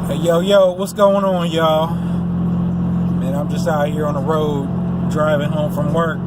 Hey, yo, what's going on, y'all? Man, I'm just out here on the road driving home from work.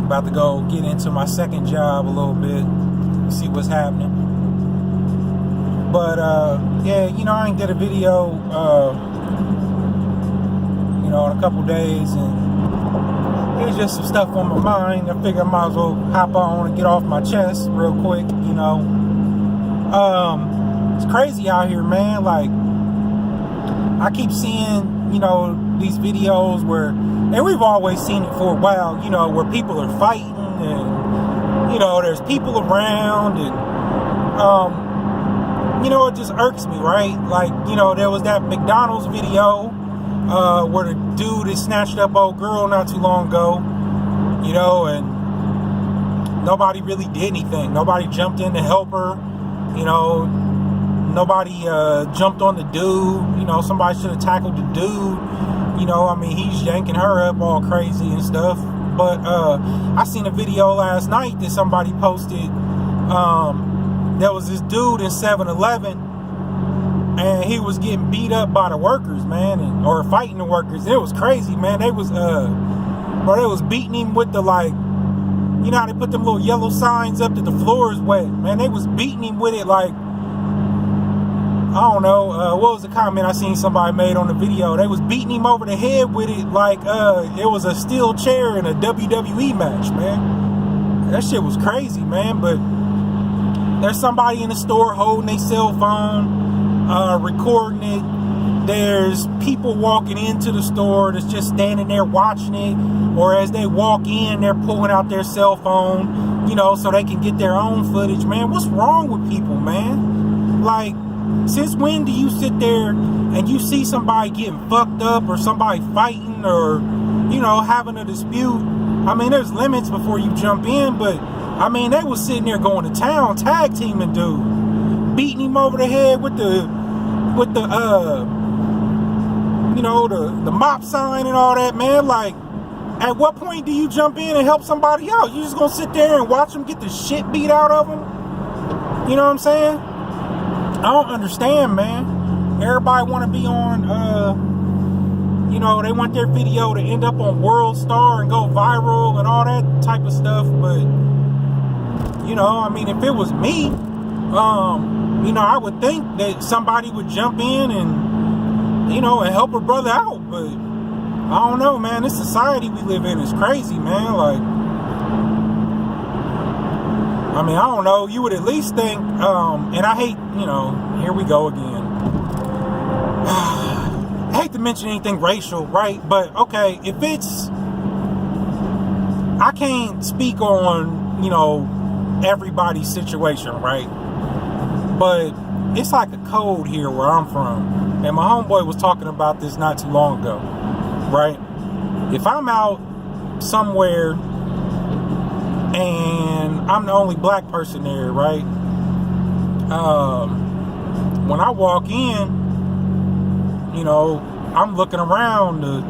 About to go get into my second job a little bit, see what's happening. But, yeah, I ain't did a video, in a couple days, and there's just some stuff on my mind. I figure I might as well hop on and get off my chest real quick, It's crazy out here, man. Like, I keep seeing, these videos where, and we've always seen it for a while, where people are fighting and, there's people around and, it just irks me, right? Like, there was that McDonald's video, where the dude had snatched up old girl not too long ago, and nobody really did anything. Nobody jumped in to help her, Nobody jumped on the dude. Somebody should have tackled the dude. He's yanking her up all crazy and stuff. But I seen a video last night that somebody posted. There was this dude in 7-Eleven, and he was getting beat up by the workers, man, or fighting the workers. It was crazy, man. They was beating him with the, like, how they put them little yellow signs up that the floor is wet, man. They was beating him with it like, I don't know, what was the comment I seen somebody made on the video? They was beating him over the head with it like it was a steel chair in a WWE match, man. That shit was crazy, man. But there's somebody in the store holding their cell phone, recording it. There's people walking into the store that's just standing there watching it. Or as they walk in, they're pulling out their cell phone, so they can get their own footage, man. What's wrong with people, man? Like, since when do you sit there and you see somebody getting fucked up or somebody fighting or, having a dispute? There's limits before you jump in, but, they was sitting there going to town, tag teaming dude, beating him over the head with the mop sign and all that, man. Like, at what point do you jump in and help somebody out? You just gonna sit there and watch them get the shit beat out of them? You know what I'm saying? I don't understand, man. Everybody want to be on, they want their video to end up on World Star and go viral and all that type of stuff. But, if it was me, I would think that somebody would jump in and, and help a brother out. But I don't know, man. This society we live in is crazy, man. Like, I don't know. You would at least think, and I hate, here we go again. I hate to mention anything racial, right? But, okay, if it's, I can't speak on, everybody's situation, right? But it's like a code here where I'm from. And my homeboy was talking about this not too long ago, right? If I'm out somewhere and I'm the only black person there, right? When I walk in, I'm looking around to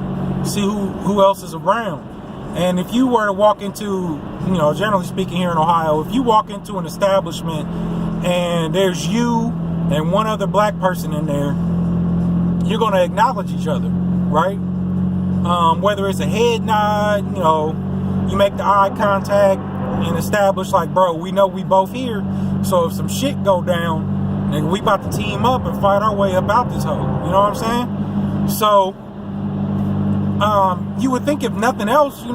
see who else is around. And if you were to walk into, generally speaking here in Ohio, if you walk into an establishment and there's you and one other black person in there, you're going to acknowledge each other, right? Whether it's a head nod, you make the eye contact and establish like, bro, we know we both here. So if some shit go down, nigga, we about to team up and fight our way up out this hole. You know what I'm saying? So, you would think if nothing else, if you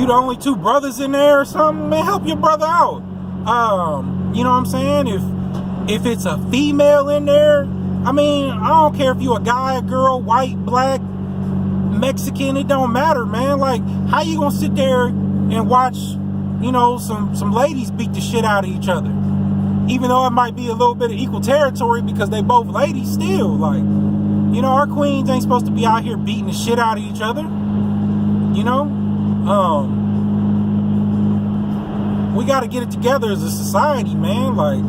the only two brothers in there or something, man, help your brother out. You know what I'm saying? If it's a female in there, I don't care if you a guy, a girl, white, black, Mexican, it don't matter, man. Like, how you gonna sit there and watch, some ladies beat the shit out of each other? Even though it might be a little bit of equal territory because they both ladies still, like, our queens ain't supposed to be out here beating the shit out of each other. We gotta get it together as a society, man. Like,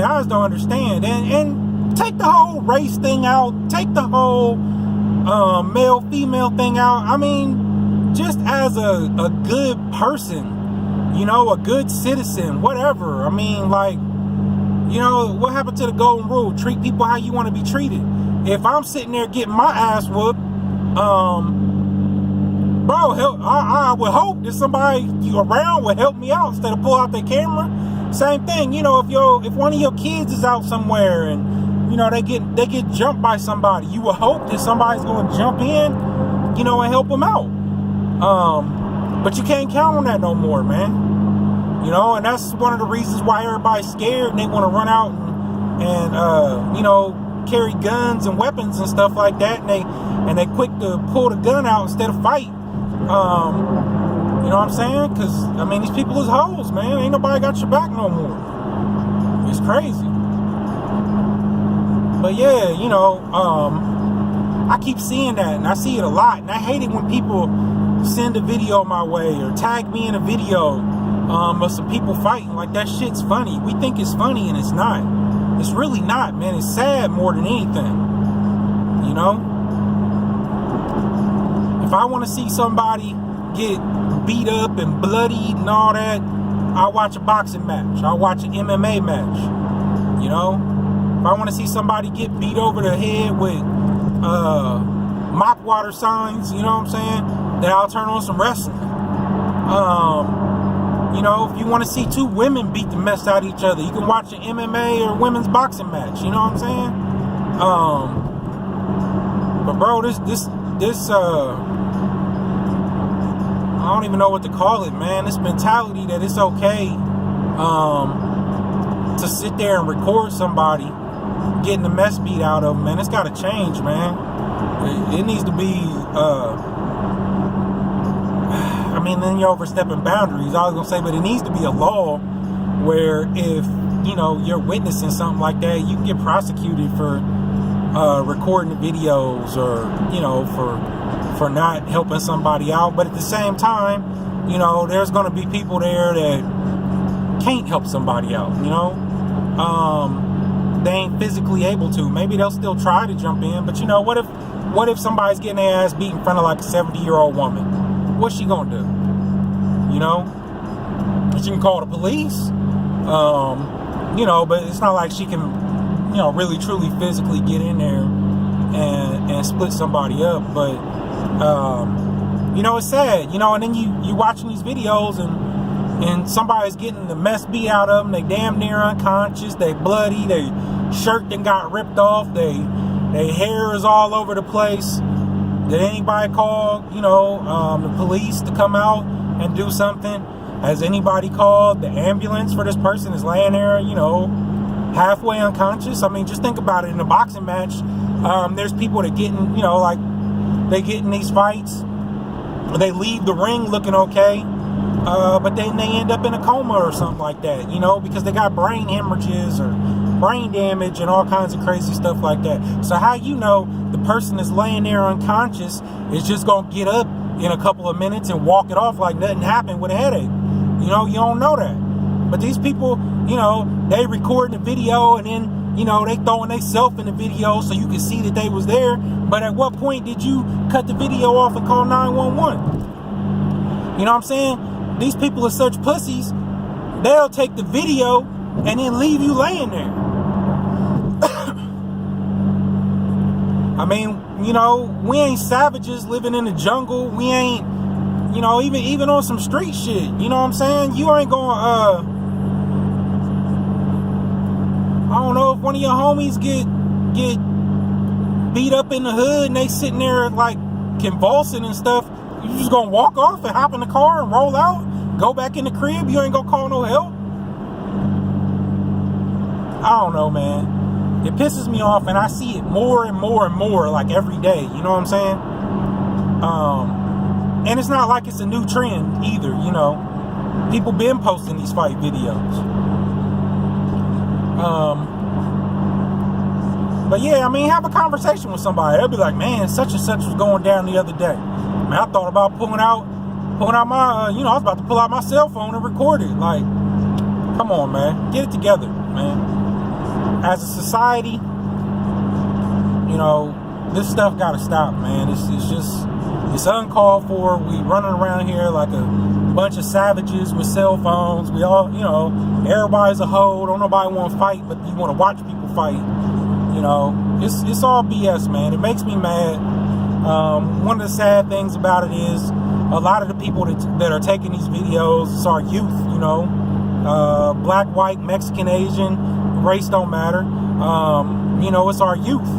I just don't understand. And take the whole race thing out. Take the whole male-female thing out. Just as a good person, a good citizen, whatever. You know, what happened to the golden rule? Treat people how you want to be treated. If I'm sitting there getting my ass whooped, bro, I would hope that somebody around would help me out instead of pull out their camera. Same thing, you know, if one of your kids is out somewhere and, you know, they get jumped by somebody, you would hope that somebody's going to jump in, you know, and help them out. But you can't count on that no more, man. You know, and that's one of the reasons why everybody's scared and they want to run out and you know, carry guns and weapons and stuff like that, and they quick to pull the gun out instead of fight. You know what I'm saying? Because I mean, these people is hoes, man. Ain't nobody got your back no more. It's crazy. But yeah, you know, I keep seeing that, and I see it a lot, and I hate it when people send a video my way or tag me in a video of some people fighting. Like, that shit's funny. We think it's funny, and it's not. It's really not, man. It's sad more than anything. You know? If I want to see somebody get beat up and bloodied and all that, I'll watch a boxing match. I'll watch an MMA match. You know? If I want to see somebody get beat over the head with mop water signs, you know what I'm saying, then I'll turn on some wrestling. You know, if you want to see two women beat the mess out of each other, you can watch an MMA or women's boxing match. You know what I'm saying? But bro, this I don't even know what to call it, man. This mentality that it's okay to sit there and record somebody getting the mess beat out of them, man. It's got to change, man. It needs to be I mean, then you're overstepping boundaries. I was gonna say, but it needs to be a law where if, you know, you're witnessing something like that, you can get prosecuted for recording the videos, or, you know, for not helping somebody out. But at the same time, you know, there's gonna be people there that can't help somebody out, you know. They ain't physically able to. Maybe they'll still try to jump in, but you know, what if somebody's getting their ass beat in front of like a 70-year-old woman? What's she gonna do? You know? She can call the police. You know, but it's not like she can, you know, really truly physically get in there and split somebody up. But you know, it's sad, you know, and then you watching these videos and somebody's getting the mess beat out of them. They damn near unconscious, they bloody, they shirt then got ripped off, they hair is all over the place. Did anybody call, you know, the police to come out and do something? Has anybody called the ambulance for this person that's laying there, you know, halfway unconscious? I mean, just think about it. In a boxing match, there's people that getting, you know, like, they get in these fights, they leave the ring looking okay, but then they end up in a coma or something like that, you know, because they got brain hemorrhages or brain damage and all kinds of crazy stuff like that. So how you know the person that's laying there unconscious is just gonna get up in a couple of minutes and walk it off like nothing happened with a headache? You know, you don't know that. But these people, you know, they recording the video and then, you know, they throwing themselves in the video so you can see that they was there. But at what point did you cut the video off and call 911? You know what I'm saying? These people are such pussies, they'll take the video and then leave you laying there. I mean, you know, we ain't savages living in the jungle. We ain't, you know, even on some street shit. You know what I'm saying? You ain't going, I don't know, if one of your homies get beat up in the hood and they sitting there like convulsing and stuff, you just gonna walk off and hop in the car and roll out, go back in the crib? You ain't gonna call no help? I don't know, man. It pisses me off, and I see it more and more and more, like every day. You know what I'm saying? And it's not like it's a new trend either, you know. People been posting these fight videos. But yeah, I mean, have a conversation with somebody. They'll be like, man, such and such was going down the other day. Man, I thought about pulling out my, you know, I was about to pull out my cell phone and record it. Like, come on, man. Get it together, man. As a society, you know, this stuff gotta stop, man. It's uncalled for. We running around here like a bunch of savages with cell phones. We all, everybody's a hoe. Don't nobody want to fight, but you want to watch people fight. It's all BS, man. It makes me mad. One of the sad things about it is a lot of the people that are taking these videos, it's our youth, black, white, Mexican, Asian, race don't matter. It's our youth,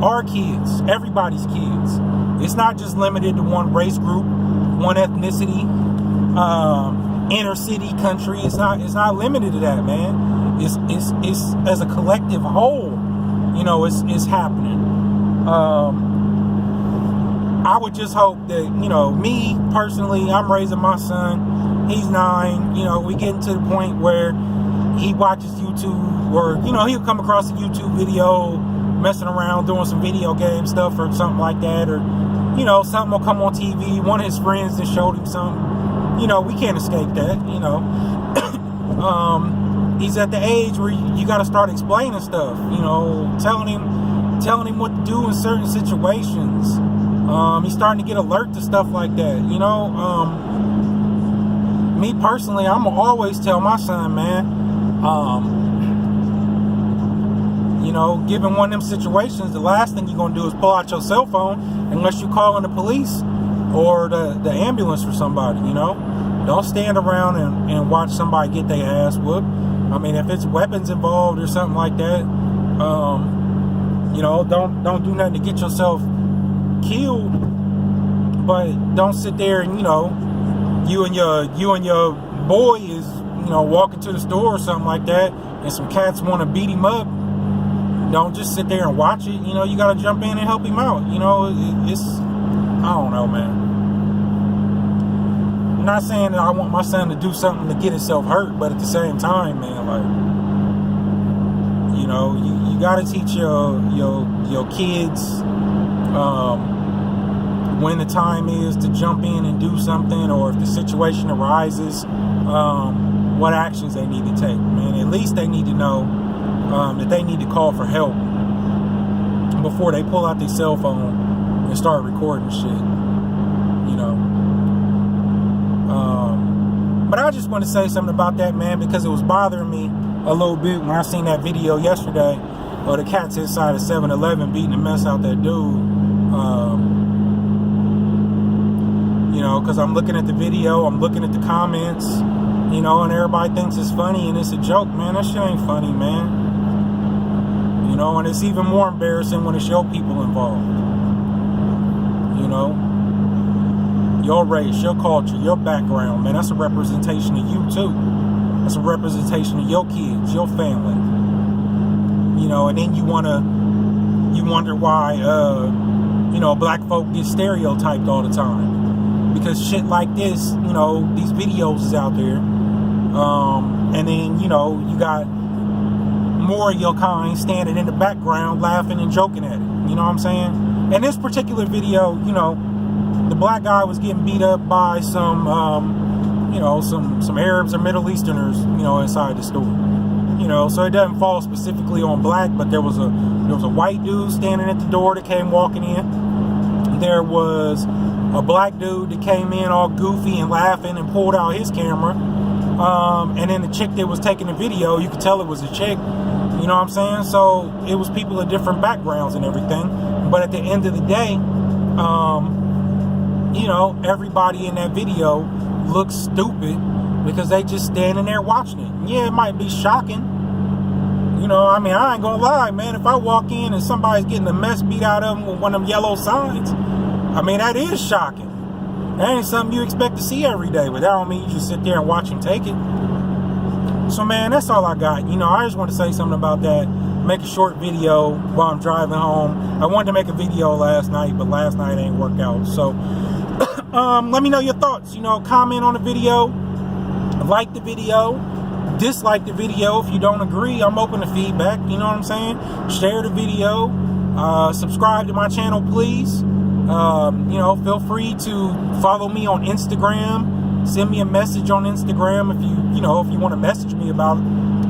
our kids, everybody's kids. It's not just limited to one race group, one ethnicity, inner city, country. It's not limited to that, man. It's as a collective whole, it's happening. I would just hope that, me personally, I'm raising my son. He's 9. We getting to the point where he watches YouTube, or, he'll come across a YouTube video messing around doing some video game stuff or something like that, or, something will come on TV. One of his friends that showed him something. We can't escape that, he's at the age where you got to start explaining stuff, telling him what to do in certain situations. He's starting to get alert to stuff like that, me personally, I'm gonna always tell my son, man, given one of them situations, the last thing you're gonna do is pull out your cell phone unless you're calling the police or the ambulance for somebody. Don't stand around and watch somebody get their ass whooped. I mean, if it's weapons involved or something like that, don't do nothing to get yourself killed, but don't sit there and you and your boy is walking to the store or something like that, and some cats want to beat him up. Don't just sit there and watch it. You got to jump in and help him out. It's, I don't know, man. I'm not saying that I want my son to do something to get himself hurt, but at the same time, man, like, you got to teach your kids when the time is to jump in and do something, or if the situation arises, what actions they need to take. Man, at least they need to know that they need to call for help before they pull out their cell phone and start recording shit. But I just want to say something about that, man, because it was bothering me a little bit when I seen that video yesterday of the cats inside of 7-Eleven beating the mess out that dude. Because I'm looking at the video, I'm looking at the comments, and everybody thinks it's funny and it's a joke, man. That shit ain't funny, man. And it's even more embarrassing when it's your people involved. Your race, your culture, your background, man, that's a representation of you too. That's a representation of your kids, your family. And then you wonder why, black folk get stereotyped all the time. Because shit like this, these videos is out there. And then, you got more of your kind standing in the background laughing and joking at it. You know what I'm saying? In this particular video, the black guy was getting beat up by some Arabs or Middle Easterners, inside the store. So it doesn't fall specifically on black, but there was a white dude standing at the door that came walking in. There was a black dude that came in all goofy and laughing and pulled out his camera. And then the chick that was taking the video, you could tell it was a chick. You know what I'm saying? So it was people of different backgrounds and everything. But at the end of the day, everybody in that video looks stupid because they just standing there watching it. Yeah, it might be shocking. I ain't gonna lie, man. If I walk in and somebody's getting the mess beat out of them with one of them yellow signs, that is shocking. That ain't something you expect to see every day, but that don't mean you just sit there and watch them take it. So, man, that's all I got. I just want to say something about that. Make a short video while I'm driving home. I wanted to make a video last night, but last night ain't worked out. So, let me know your thoughts. Comment on the video, like the video, dislike the video. If you don't agree, I'm open to feedback. You know what I'm saying? Share the video. Subscribe to my channel, please. Feel free to follow me on Instagram. Send me a message on Instagram if you want to message me about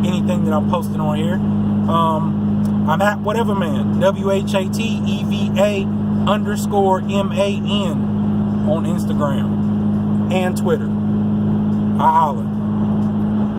anything that I'm posting on here. I'm at Whateverman, WHATEVA_MAN on Instagram and Twitter. I holler.